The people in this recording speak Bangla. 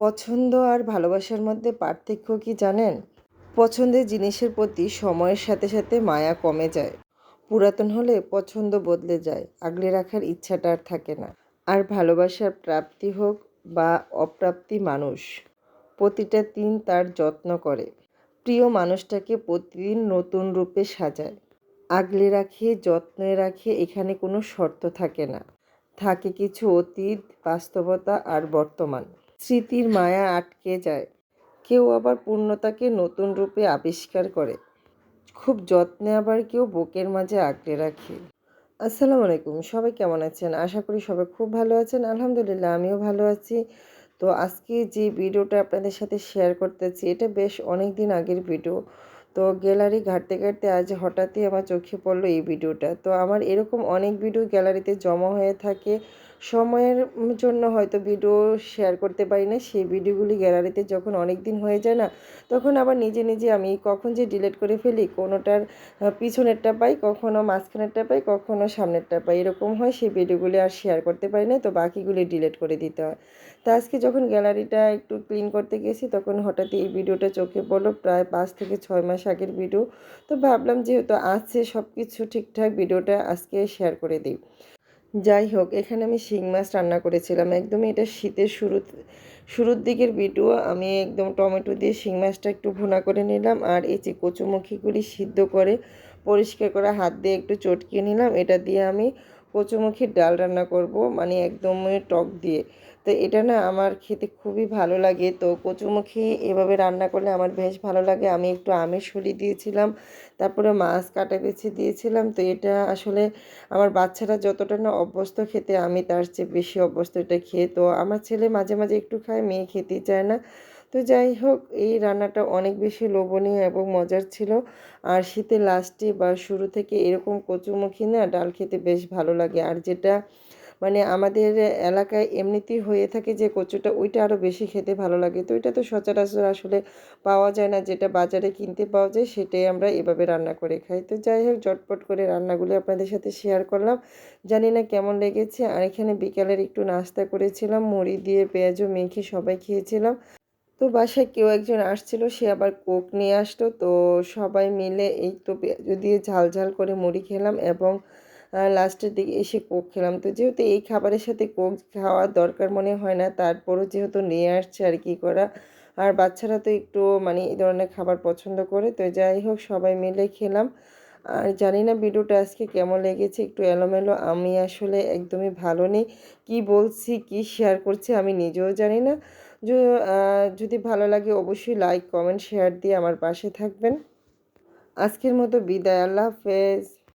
পছন্দ আর ভালোবাসার মধ্যে পার্থক্য কি জানেন? পছন্দের জিনিসের প্রতি সময়ের সাথে সাথে মায়া কমে যায়। পুরাতন হলে পছন্দ বদলে যায়, আগলে রাখার ইচ্ছাটা আর থাকে না। আর ভালোবাসার প্রাপ্তি হোক বা অপ্রাপ্তি, মানুষ প্রতিটা দিন তার যত্ন করে, প্রিয় মানুষটাকে প্রতিদিন নতুন রূপে সাজায়, আগলে রাখে, যত্নে রাখে। এখানে কোনো শর্ত থাকে না, থাকে কিছু অতীত, বাস্তবতা আর বর্তমান। স্মৃতির মায়া আটকে যায়, কেউ আবার পূর্ণতাকে নতুন রূপে আবিষ্কার করে, খুব যত্নে আবার কেউ বুকের মাঝে আঁকড়ে রাখে। আসসালামু আলাইকুম, সবাই কেমন আছেন? আশা করি সবাই খুব ভালো আছেন। আলহামদুলিল্লাহ, আমিও ভালো আছি। তো আজকে যে ভিডিওটা আপনাদের সাথে শেয়ার করতেছি, এটা বেশ অনেক দিন আগের ভিডিও। তো গ্যালারি ঘাঁটতে ঘাঁটতে আজ হঠাৎই আমার চোখে পড়লো এই ভিডিওটা। তো আমার এরকম অনেক ভিডিও গ্যালারিতে জমা হয়ে থাকে, সময়ের জন্য হয়তো ভিডিও শেয়ার করতে পারি না। সেই ভিডিওগুলি গ্যালারিতে যখন অনেক দিন হয়ে যায় না, তখন আবার নিজে নিজে আমি কখন যে ডিলিট করে ফেলি, কোনোটার পিছনেরটা পাই, কখনো মাঝখানেরটা পাই, কখনো সামনেরটা পাই, এরকম হয়। সেই ভিডিওগুলি আর শেয়ার করতে পারি না, তো বাকিগুলি ডিলিট করে দিতে হয়। তা আজকে যখন গ্যালারিটা একটু ক্লিন করতে গেছি, তখন হঠাৎ এই ভিডিওটা চোখে পড়লো, প্রায় 5 থেকে 6 মাস আগের ভিডিও। তো ভাবলাম যেহেতু আছে সব কিছু ঠিকঠাক, ভিডিওটা আজকে শেয়ার করে দিই। যাই হোক, এখানে আমি শিং মাছ রান্না করেছিলাম, একদমই এটা শীতের শুরুর দিকের ভিডিও। আমি একদম টমেটো দিয়ে শিং মাছটা একটু ভুনা করে নিলাম, আর এই যে কচুমুখিগুলি সিদ্ধ করে পরিষ্কার করে হাত দিয়ে একটু চটকিয়ে নিলাম। এটা দিয়ে আমি কচুমুখির ডাল রান্না করব, মানে একদমই টক দিয়ে। তো এটা না আমার খেতে খুবই ভালো লাগে। তো কচুমুখি এভাবে রান্না করলে আমার বেশ ভালো লাগে। আমি একটু আমের সলি দিয়েছিলাম, তারপরে মাছ কাটা বেছে দিয়েছিলাম। তো এটা আসলে আমার বাচ্চারা যতটা না অভ্যস্ত খেতে, আমি তার চেয়ে বেশি অভ্যস্ত এটা খেয়ে। তো আমার ছেলে মাঝে মাঝে একটু খায়, মেয়ে খেতেই চায় না। তো যাই হোক, এই রান্নাটা অনেক বেশি লোভনীয় এবং মজার ছিল। আর শীতের লাস্টে বা শুরু থেকে এরকম কচুমুখি না ডাল খেতে বেশ ভালো লাগে। আর যেটা মানে আমাদের এলাকায় এমনিতেই হয়ে থাকে যে কচুটা, ওইটা আরও বেশি খেতে ভালো লাগে। তো এটা তো সচরাচর আসলে পাওয়া যায় না, যেটা বাজারে কিনতে পাওয়া যায় সেটাই আমরা এভাবে রান্না করে খাই। তো যাই হোক, ঝটপট করে রান্নাগুলি আপনাদের সাথে শেয়ার করলাম, জানি না কেমন লেগেছে। আর এখানে বিকালের একটু নাস্তা করেছিলাম, মুড়ি দিয়ে পেঁয়াজও মেখে সবাই খেয়েছিলাম। তো বাসায় কেউ একজন আসছিল, সে আবার কোক নিয়ে আসতো। তো সবাই মিলে এই তো পেঁয়াজু দিয়ে ঝাল ঝাল করে মুড়ি খেলাম, এবং লাস্টের দিকে এসে কোক খেলাম। তো যেহেতু এই খাবারের সাথে কোক খাওয়ার দরকার মনে হয় না, তারপরও যেহেতু নিয়ে আসছে আর কি করা। আর বাচ্চারা তো একটু মানে এই ধরনের খাবার পছন্দ করে। তো যাই হোক, সবাই মিলে খেলাম। আর জানি না ভিডিওটা আজকে কেমন লেগেছে, একটু এলোমেলো, আমি আসলে একদমই ভালো নেই, কি বলছি কি শেয়ার করছি আমি নিজেও জানি না। যদি ভালো লাগে অবশ্যই লাইক, কমেন্ট, শেয়ার দিয়ে আমার পাশে থাকবেন। আজকের মতো বিদায়, আল্লাহ হাফেজ।